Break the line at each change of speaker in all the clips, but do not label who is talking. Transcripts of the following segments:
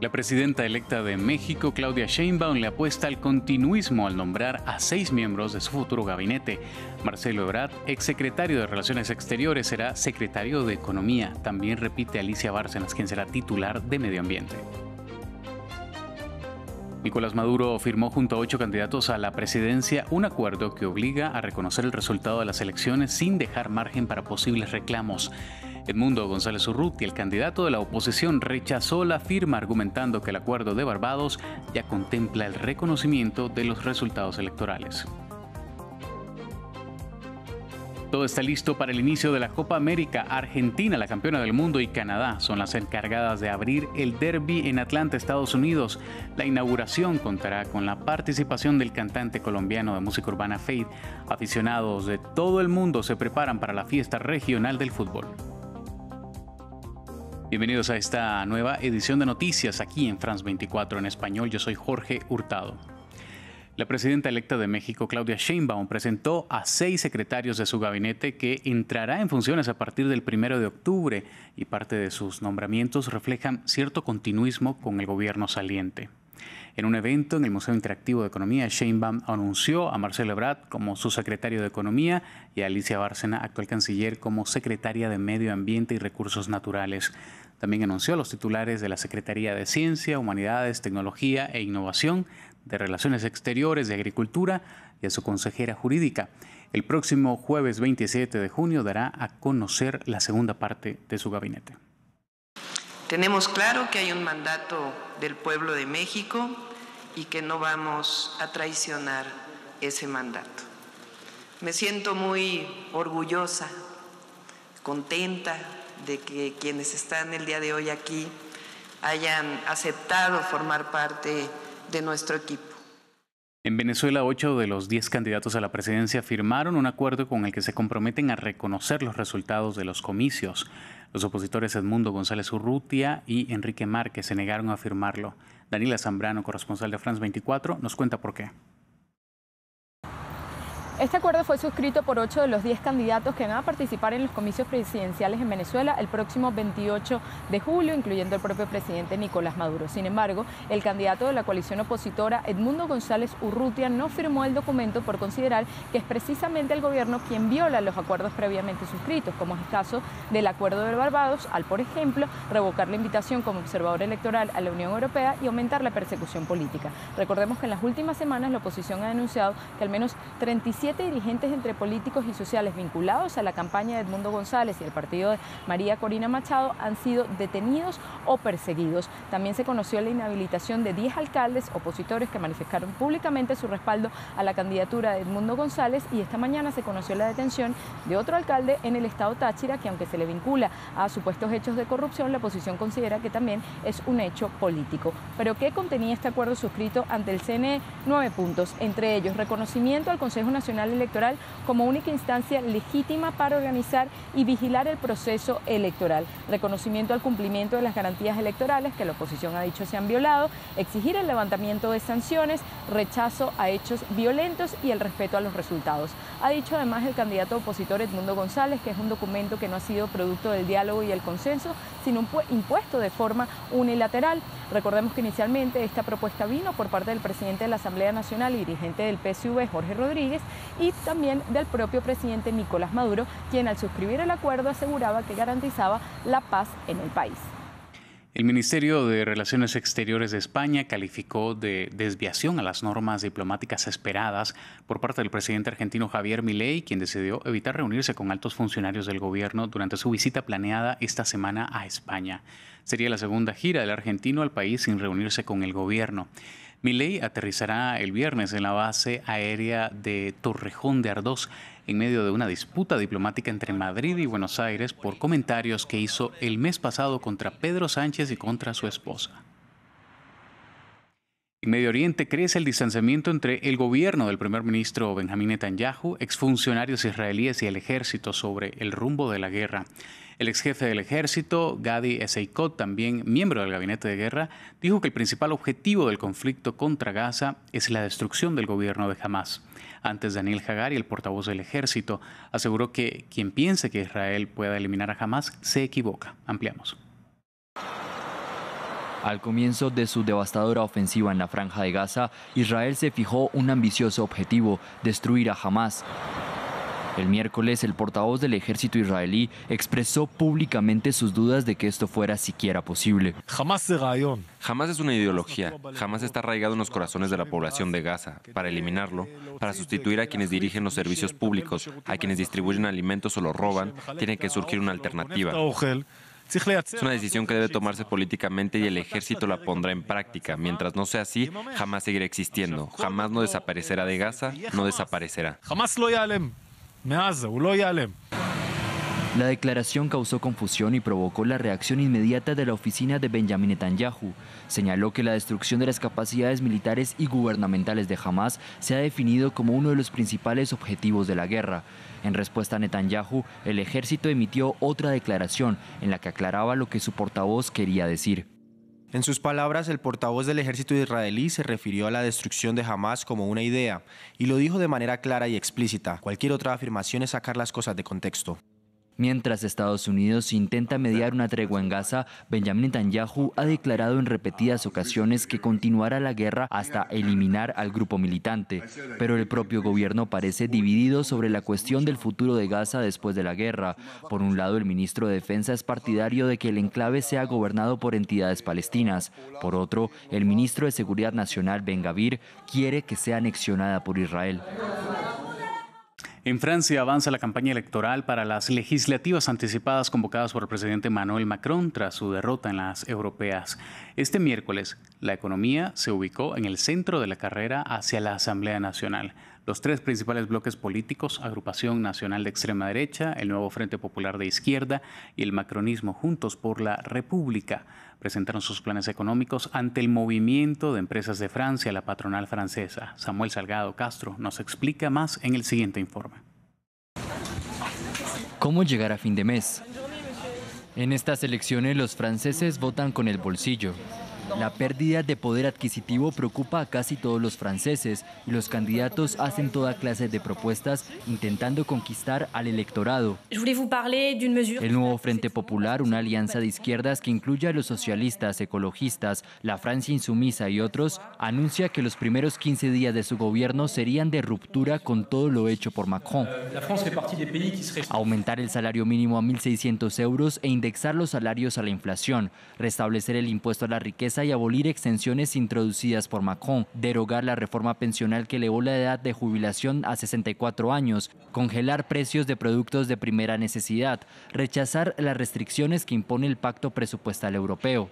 La presidenta electa de México, Claudia Sheinbaum, le apuesta al continuismo al nombrar a 6 miembros de su futuro gabinete. Marcelo Ebrard, exsecretario de Relaciones Exteriores, será secretario de Economía. También repite Alicia Bárcenas, quien será titular de Medio Ambiente. Nicolás Maduro firmó junto a 8 candidatos a la presidencia un acuerdo que obliga a reconocer el resultado de las elecciones sin dejar margen para posibles reclamos. Edmundo González Urrutia, el candidato de la oposición, rechazó la firma argumentando que el acuerdo de Barbados ya contempla el reconocimiento de los resultados electorales. Todo está listo para el inicio de la Copa América. Argentina, la campeona del mundo, y Canadá son las encargadas de abrir el derbi en Atlanta, Estados Unidos. La inauguración contará con la participación del cantante colombiano de música urbana Feid. Aficionados de todo el mundo se preparan para la fiesta regional del fútbol. Bienvenidos a esta nueva edición de noticias aquí en France 24 en español. Yo soy Jorge Hurtado. La presidenta electa de México, Claudia Sheinbaum, presentó a 6 secretarios de su gabinete que entrará en funciones a partir del 1 de octubre y parte de sus nombramientos reflejan cierto continuismo con el gobierno saliente. En un evento en el Museo Interactivo de Economía, Sheinbaum anunció a Marcelo Ebrard como su secretario de Economía y a Alicia Bárcenas, actual canciller, como secretaria de Medio Ambiente y Recursos Naturales. También anunció a los titulares de la Secretaría de Ciencia, Humanidades, Tecnología e Innovación, de Relaciones Exteriores, de Agricultura y a su consejera jurídica. El próximo jueves 27 de junio dará a conocer la segunda parte de su gabinete.
Tenemos claro que hay un mandato del pueblo de México y que no vamos a traicionar ese mandato. Me siento muy orgullosa, contenta de que quienes están el día de hoy aquí hayan aceptado formar parte de nuestro equipo.
En Venezuela, 8 de los 10 candidatos a la presidencia firmaron un acuerdo con el que se comprometen a reconocer los resultados de los comicios. Los opositores Edmundo González Urrutia y Enrique Márquez se negaron a firmarlo. Daniela Zambrano, corresponsal de France 24, nos cuenta por qué.
Este acuerdo fue suscrito por 8 de los 10 candidatos que van a participar en los comicios presidenciales en Venezuela el próximo 28 de julio, incluyendo el propio presidente Nicolás Maduro. Sin embargo, el candidato de la coalición opositora, Edmundo González Urrutia, no firmó el documento por considerar que es precisamente el gobierno quien viola los acuerdos previamente suscritos, como es el caso del Acuerdo de Barbados, al, por ejemplo, revocar la invitación como observador electoral a la Unión Europea y aumentar la persecución política. Recordemos que en las últimas semanas la oposición ha denunciado que al menos 37 dirigentes entre políticos y sociales vinculados a la campaña de Edmundo González y el partido de María Corina Machado han sido detenidos o perseguidos. También se conoció la inhabilitación de 10 alcaldes opositores que manifestaron públicamente su respaldo a la candidatura de Edmundo González, y esta mañana se conoció la detención de otro alcalde en el estado Táchira que, aunque se le vincula a supuestos hechos de corrupción, la oposición considera que también es un hecho político. ¿Pero qué contenía este acuerdo suscrito ante el CNE? 9 puntos, entre ellos reconocimiento al Consejo Nacional Electoral como única instancia legítima para organizar y vigilar el proceso electoral, reconocimiento al cumplimiento de las garantías electorales que la oposición ha dicho se han violado, exigir el levantamiento de sanciones, rechazo a hechos violentos y el respeto a los resultados. Ha dicho además el candidato opositor Edmundo González que es un documento que no ha sido producto del diálogo y el consenso, sino impuesto de forma unilateral. Recordemos que inicialmente esta propuesta vino por parte del presidente de la Asamblea Nacional y dirigente del PSV, Jorge Rodríguez, y también del propio presidente Nicolás Maduro, quien al suscribir el acuerdo aseguraba que garantizaba la paz en el país.
El Ministerio de Relaciones Exteriores de España calificó de desviación a las normas diplomáticas esperadas por parte del presidente argentino Javier Milei, quien decidió evitar reunirse con altos funcionarios del gobierno durante su visita planeada esta semana a España. Sería la segunda gira del argentino al país sin reunirse con el gobierno. Milei aterrizará el viernes en la base aérea de Torrejón de Ardoz en medio de una disputa diplomática entre Madrid y Buenos Aires por comentarios que hizo el mes pasado contra Pedro Sánchez y contra su esposa. En Medio Oriente crece el distanciamiento entre el gobierno del primer ministro Benjamín Netanyahu, exfuncionarios israelíes y el ejército sobre el rumbo de la guerra. El exjefe del ejército, Gadi Eisenkot, también miembro del gabinete de guerra, dijo que el principal objetivo del conflicto contra Gaza es la destrucción del gobierno de Hamás. Antes, Daniel Hagari, el portavoz del ejército, aseguró que quien piense que Israel pueda eliminar a Hamás se equivoca. Ampliamos.
Al comienzo de su devastadora ofensiva en la Franja de Gaza, Israel se fijó un ambicioso objetivo: destruir a Hamás. El miércoles, el portavoz del ejército israelí expresó públicamente sus dudas de que esto fuera siquiera posible.
Hamás es una ideología. Hamás está arraigado en los corazones de la población de Gaza. Para eliminarlo, para sustituir a quienes dirigen los servicios públicos, a quienes distribuyen alimentos o los roban, tiene que surgir una alternativa. Es una decisión que debe tomarse políticamente y el ejército la pondrá en práctica. Mientras no sea así, Hamás seguirá existiendo. Hamás no desaparecerá de Gaza, no desaparecerá.
La declaración causó confusión y provocó la reacción inmediata de la oficina de Benjamin Netanyahu. Señaló que la destrucción de las capacidades militares y gubernamentales de Hamás se ha definido como uno de los principales objetivos de la guerra. En respuesta a Netanyahu, el ejército emitió otra declaración en la que aclaraba lo que su portavoz quería decir.
En sus palabras, el portavoz del ejército israelí se refirió a la destrucción de Hamás como una idea y lo dijo de manera clara y explícita. Cualquier otra afirmación es sacar las cosas de contexto.
Mientras Estados Unidos intenta mediar una tregua en Gaza, Benjamin Netanyahu ha declarado en repetidas ocasiones que continuará la guerra hasta eliminar al grupo militante. Pero el propio gobierno parece dividido sobre la cuestión del futuro de Gaza después de la guerra. Por un lado, el ministro de Defensa es partidario de que el enclave sea gobernado por entidades palestinas. Por otro, el ministro de Seguridad Nacional, Ben Gvir, quiere que sea anexionada por Israel.
En Francia avanza la campaña electoral para las legislativas anticipadas convocadas por el presidente Emmanuel Macron tras su derrota en las europeas. Este miércoles, la economía se ubicó en el centro de la carrera hacia la Asamblea Nacional. Los tres principales bloques políticos, Agrupación Nacional de Extrema Derecha, el Nuevo Frente Popular de Izquierda y el macronismo Juntos por la República, presentaron sus planes económicos ante el movimiento de empresas de Francia, la patronal francesa. Samuel Salgado Castro nos explica más en el siguiente informe.
¿Cómo llegar a fin de mes? En estas elecciones los franceses votan con el bolsillo. La pérdida de poder adquisitivo preocupa a casi todos los franceses y los candidatos hacen toda clase de propuestas intentando conquistar al electorado. El Nuevo Frente Popular, una alianza de izquierdas que incluye a los socialistas, ecologistas, la Francia Insumisa y otros, anuncia que los primeros 15 días de su gobierno serían de ruptura con todo lo hecho por Macron. Aumentar el salario mínimo a 1.600 euros e indexar los salarios a la inflación, restablecer el impuesto a la riqueza y abolir exenciones introducidas por Macron, derogar la reforma pensional que elevó la edad de jubilación a 64 años, congelar precios de productos de primera necesidad, rechazar las restricciones que impone el Pacto Presupuestal Europeo.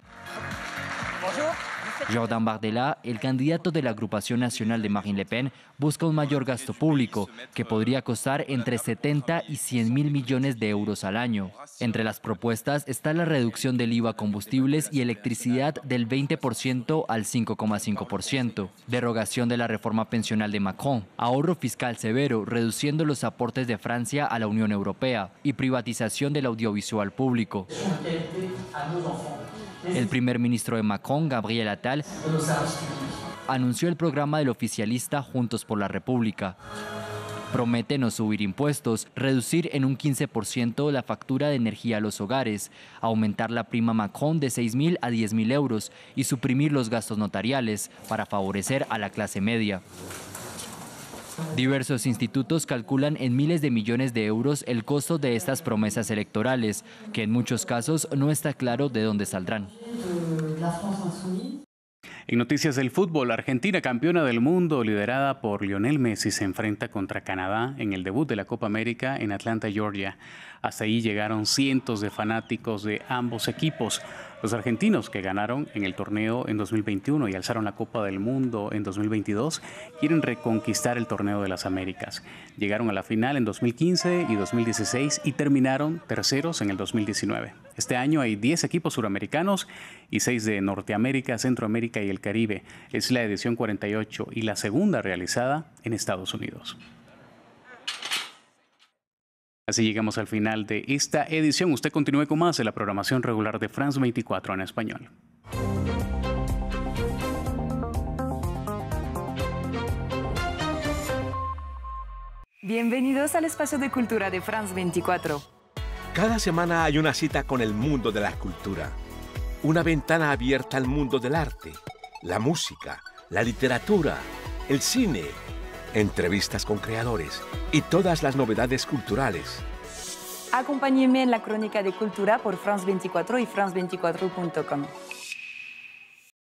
Jordan Bardella, el candidato de la Agrupación Nacional de Marine Le Pen, busca un mayor gasto público que podría costar entre 70 y 100 mil millones de euros al año. Entre las propuestas está la reducción del IVA a combustibles y electricidad del 20% al 5,5%, derogación de la reforma pensional de Macron, ahorro fiscal severo reduciendo los aportes de Francia a la Unión Europea y privatización del audiovisual público. El primer ministro de Macron, Gabriel Attal, anunció el programa del oficialista Juntos por la República. Promete no subir impuestos, reducir en un 15% la factura de energía a los hogares, aumentar la prima Macron de 6.000 a 10.000 euros y suprimir los gastos notariales para favorecer a la clase media. Diversos institutos calculan en miles de millones de euros el costo de estas promesas electorales, que en muchos casos no está claro de dónde saldrán.
En noticias del fútbol, Argentina, campeona del mundo, liderada por Lionel Messi, se enfrenta contra Canadá en el debut de la Copa América en Atlanta, Georgia. Hasta ahí llegaron cientos de fanáticos de ambos equipos. Los argentinos, que ganaron en el torneo en 2021 y alzaron la Copa del Mundo en 2022, quieren reconquistar el torneo de las Américas. Llegaron a la final en 2015 y 2016 y terminaron terceros en el 2019. Este año hay 10 equipos suramericanos y 6 de Norteamérica, Centroamérica y el Caribe. Es la edición 48 y la segunda realizada en Estados Unidos. Así llegamos al final de esta edición. Usted continúe con más de la programación regular de France 24 en español.
Bienvenidos al espacio de cultura de France 24.
Cada semana hay una cita con el mundo de la cultura.
Una ventana abierta al mundo del arte, la música, la literatura, el cine, entrevistas con creadores y todas las novedades culturales.
Acompáñenme en la crónica de cultura por France 24 y france24.com.